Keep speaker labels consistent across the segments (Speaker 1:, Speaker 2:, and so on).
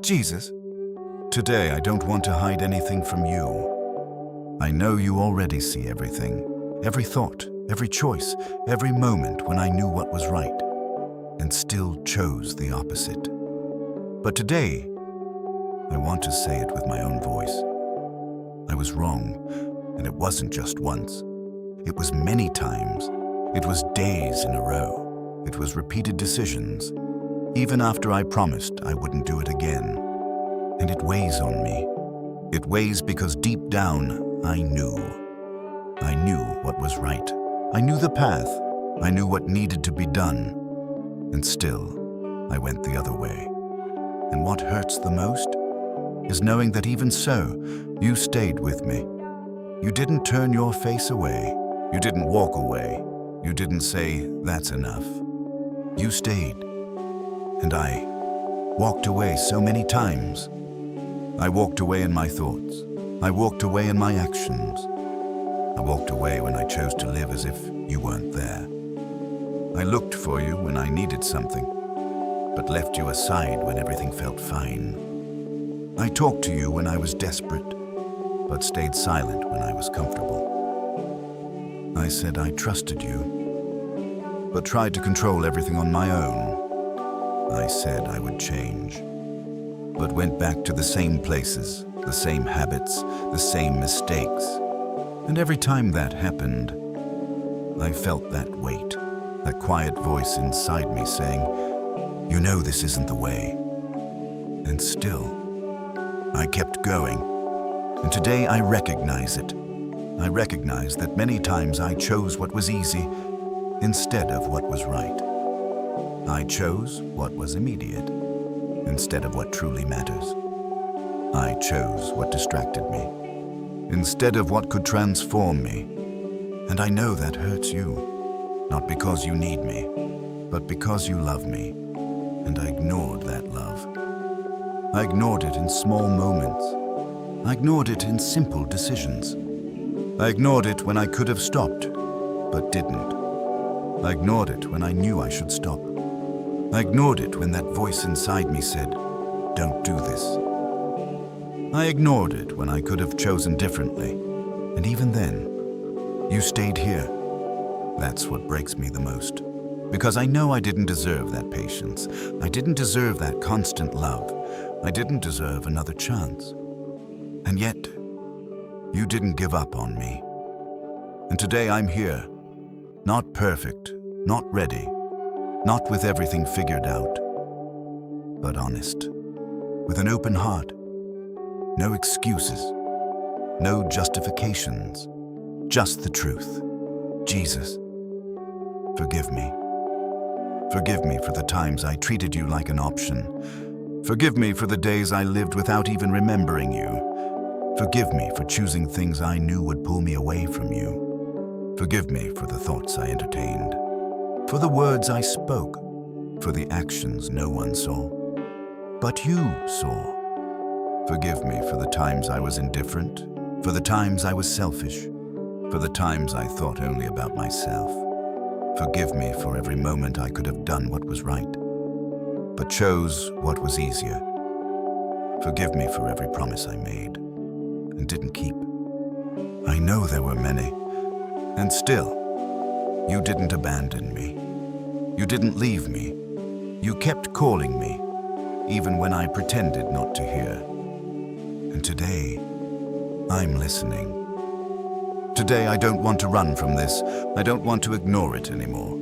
Speaker 1: Jesus, today I don't want to hide anything from you. I know you already see everything, every thought, every choice, every moment when I knew what was right and still chose the opposite. But today, I want to say it with my own voice. I was wrong, and it wasn't just once. It was many times. It was days in a row. It was repeated decisions, even after I promised I wouldn't do it again. And it weighs on me. It weighs because deep down, I knew. I knew what was right. I knew the path. I knew what needed to be done. And still, I went the other way. And what hurts the most is knowing that even so, you stayed with me. You didn't turn your face away. You didn't walk away. You didn't say, "That's enough." You stayed. And I walked away so many times. I walked away in my thoughts. I walked away in my actions. I walked away when I chose to live as if you weren't there. I looked for you when I needed something, but left you aside when everything felt fine. I talked to you when I was desperate, but stayed silent when I was comfortable. I said I trusted you, but tried to control everything on my own. I said I would change, but went back to the same places, the same habits, the same mistakes. And every time that happened, I felt that weight, that quiet voice inside me saying, "You know this isn't the way." And still, I kept going. And today I recognize it. I recognize that many times I chose what was easy instead of what was right. I chose what was immediate instead of what truly matters. I chose what distracted me instead of what could transform me. And I know that hurts you, not because you need me, but because you love me. And I ignored that love. I ignored it in small moments. I ignored it in simple decisions. I ignored it when I could have stopped, but didn't. I ignored it when I knew I should stop. I ignored it when that voice inside me said, "Don't do this." I ignored it when I could have chosen differently. And even then, you stayed here. That's what breaks me the most. Because I know I didn't deserve that patience. I didn't deserve that constant love. I didn't deserve another chance. And yet, you didn't give up on me. And today I'm here, not perfect, not ready, not with everything figured out, but honest, with an open heart, no excuses, no justifications, just the truth. Jesus, forgive me. Forgive me for the times I treated you like an option. Forgive me for the days I lived without even remembering you. Forgive me for choosing things I knew would pull me away from you. Forgive me for the thoughts I entertained, for the words I spoke, for the actions no one saw, but you saw. Forgive me for the times I was indifferent, for the times I was selfish, for the times I thought only about myself. Forgive me for every moment I could have done what was right, but chose what was easier. Forgive me for every promise I made and didn't keep. I know there were many, and still, you didn't abandon me. You didn't leave me. You kept calling me, even when I pretended not to hear. And today, I'm listening. Today, I don't want to run from this. I don't want to ignore it anymore.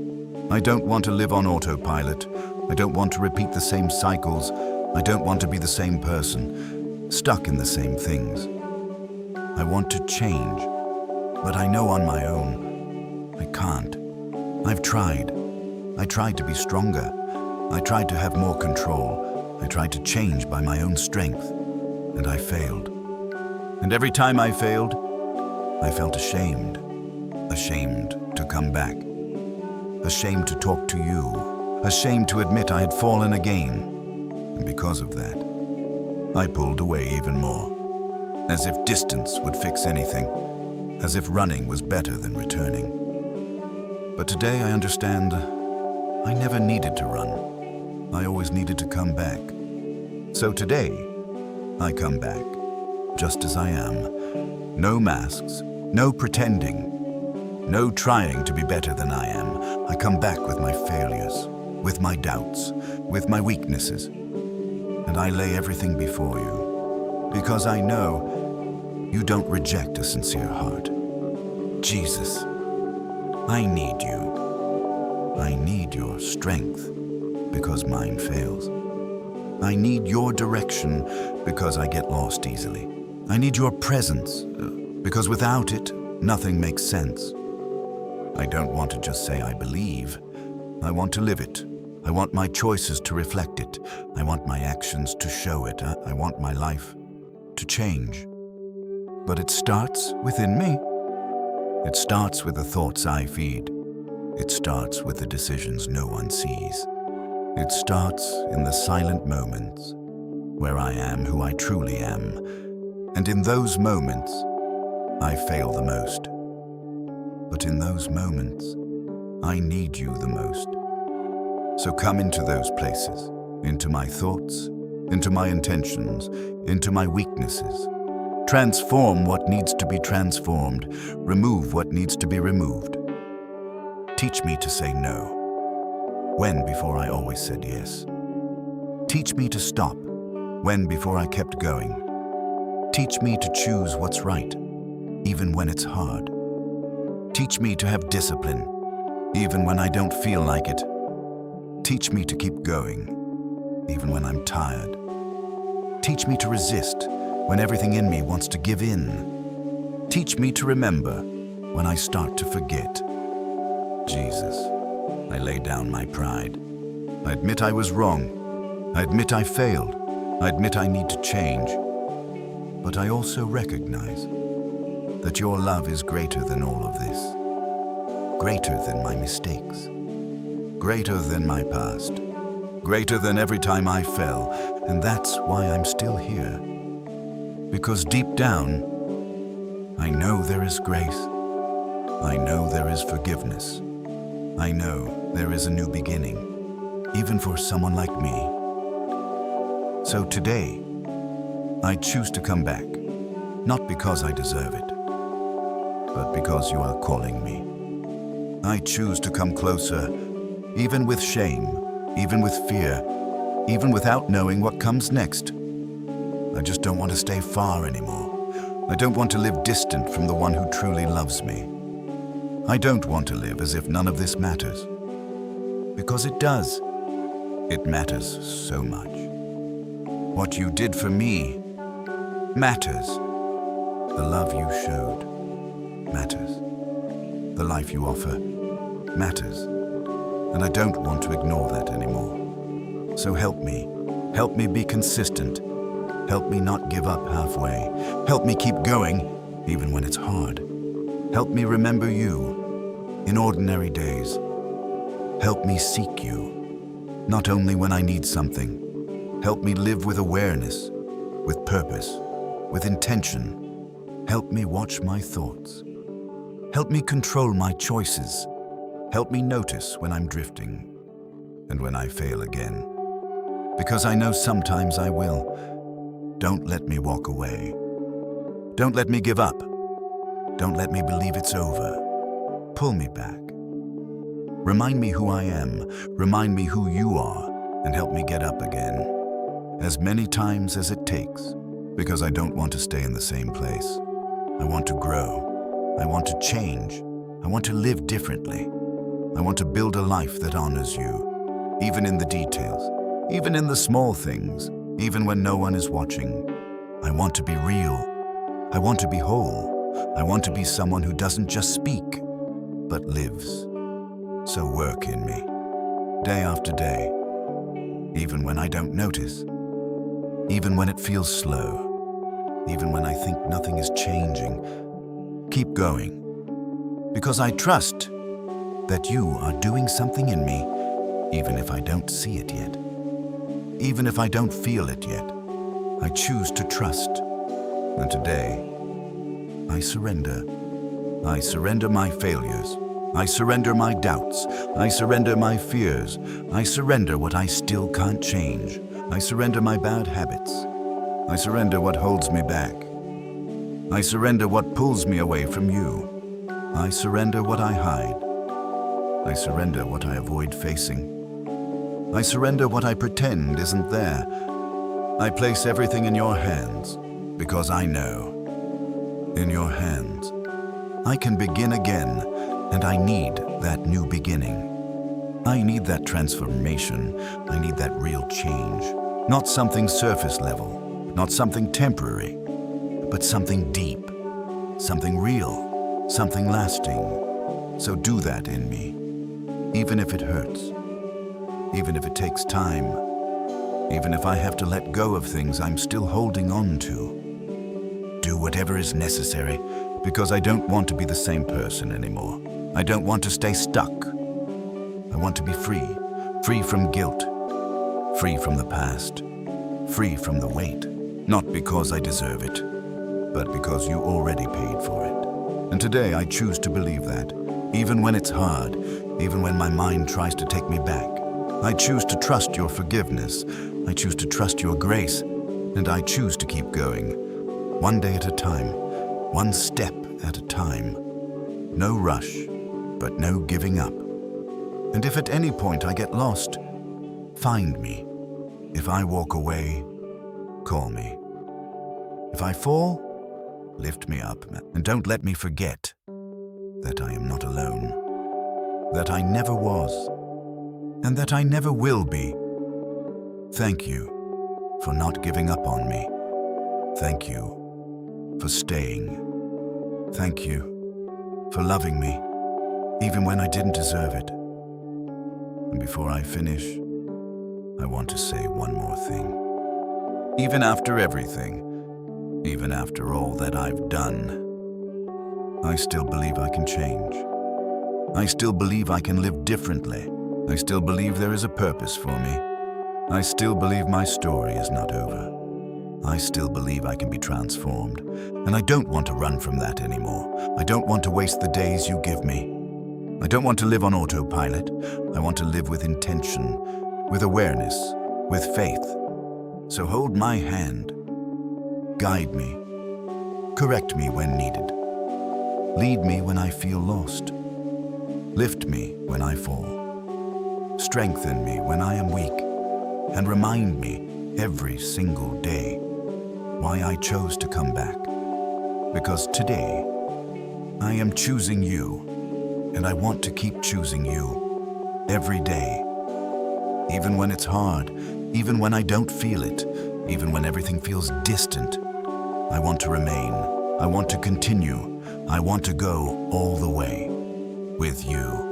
Speaker 1: I don't want to live on autopilot. I don't want to repeat the same cycles. I don't want to be the same person, stuck in the same things. I want to change, but I know on my own, I can't. I've tried. I tried to be stronger. I tried to have more control. I tried to change by my own strength, and I failed. And every time I failed, I felt ashamed. Ashamed to come back. Ashamed to talk to you. Ashamed to admit I had fallen again. And because of that, I pulled away even more. As if distance would fix anything. As if running was better than returning. But today I understand I never needed to run. I always needed to come back. So today, I come back, just as I am. No masks, no pretending, no trying to be better than I am. I come back with my failures, with my doubts, with my weaknesses. And I lay everything before you, because I know you don't reject a sincere heart. Jesus, I need you. I need your strength, because mine fails. I need your direction, because I get lost easily. I need your presence, because without it, nothing makes sense. I don't want to just say I believe. I want to live it. I want my choices to reflect it. I want my actions to show it. I want my life to change. But it starts within me. It starts with the thoughts I feed. It starts with the decisions no one sees. It starts in the silent moments where I am who I truly am. And in those moments, I fail the most. But in those moments, I need you the most. So come into those places, into my thoughts, into my intentions, into my weaknesses. Transform what needs to be transformed, remove what needs to be removed. Teach me to say no, when before I always said yes. Teach me to stop, when before I kept going. Teach me to choose what's right, even when it's hard. Teach me to have discipline, even when I don't feel like it. Teach me to keep going, even when I'm tired. Teach me to resist when everything in me wants to give in. Teach me to remember when I start to forget. Jesus, I lay down my pride. I admit I was wrong. I admit I failed. I admit I need to change. But I also recognize that your love is greater than all of this, greater than my mistakes, greater than my past, greater than every time I fell, and that's why I'm still here. Because deep down, I know there is grace, I know there is forgiveness, I know there is a new beginning, even for someone like me. So today, I choose to come back, not because I deserve it, but because you are calling me. I choose to come closer, even with shame, even with fear, even without knowing what comes next. I just don't want to stay far anymore. I don't want to live distant from the one who truly loves me. I don't want to live as if none of this matters. Because it does. It matters so much. What you did for me matters. The love you showed matters. The life you offer matters. And I don't want to ignore that anymore. So help me. Help me be consistent. Help me not give up halfway. Help me keep going, even when it's hard. Help me remember you in ordinary days. Help me seek you, not only when I need something. Help me live with awareness, with purpose, with intention. Help me watch my thoughts. Help me control my choices. Help me notice when I'm drifting and when I fail again. Because I know sometimes I will. Don't let me walk away. Don't let me give up. Don't let me believe it's over. Pull me back. Remind me who I am. Remind me who you are, and help me get up again. As many times as it takes, because I don't want to stay in the same place. I want to grow. I want to change. I want to live differently. I want to build a life that honors you, even in the details, even in the small things, even when no one is watching. I want to be real. I want to be whole. I want to be someone who doesn't just speak, but lives. So work in me, day after day, even when I don't notice, even when it feels slow, even when I think nothing is changing. Keep going, because I trust that you are doing something in me, even if I don't see it yet. Even if I don't feel it yet, I choose to trust. And today, I surrender. I surrender my failures. I surrender my doubts. I surrender my fears. I surrender what I still can't change. I surrender my bad habits. I surrender what holds me back. I surrender what pulls me away from you. I surrender what I hide. I surrender what I avoid facing. I surrender what I pretend isn't there. I place everything in your hands because I know, in your hands, I can begin again, and I need that new beginning. I need that transformation. I need that real change. Not something surface level, not something temporary, but something deep, something real, something lasting. So do that in me, even if it hurts, even if it takes time, even if I have to let go of things I'm still holding on to. Do whatever is necessary, because I don't want to be the same person anymore. I don't want to stay stuck. I want to be free, free from guilt, free from the past, free from the weight, not because I deserve it, but because you already paid for it. And today I choose to believe that, even when it's hard, even when my mind tries to take me back. I choose to trust your forgiveness. I choose to trust your grace, and I choose to keep going, one day at a time, one step at a time. No rush, but no giving up. And if at any point I get lost, find me. If I walk away, call me. If I fall, lift me up, and don't let me forget that I am not alone, that I never was, and that I never will be. Thank you for not giving up on me. Thank you for staying. Thank you for loving me, even when I didn't deserve it. And before I finish, I want to say one more thing. Even after everything, even after all that I've done, I still believe I can change. I still believe I can live differently. I still believe there is a purpose for me. I still believe my story is not over. I still believe I can be transformed, and I don't want to run from that anymore. I don't want to waste the days you give me. I don't want to live on autopilot. I want to live with intention, with awareness, with faith. So hold my hand. Guide me. Correct me when needed. Lead me when I feel lost. Lift me when I fall. Strengthen me when I am weak. And remind me every single day why I chose to come back. Because today, I am choosing you. And I want to keep choosing you every day. Even when it's hard, even when I don't feel it, even when everything feels distant, I want to remain. I want to continue. I want to go all the way with you.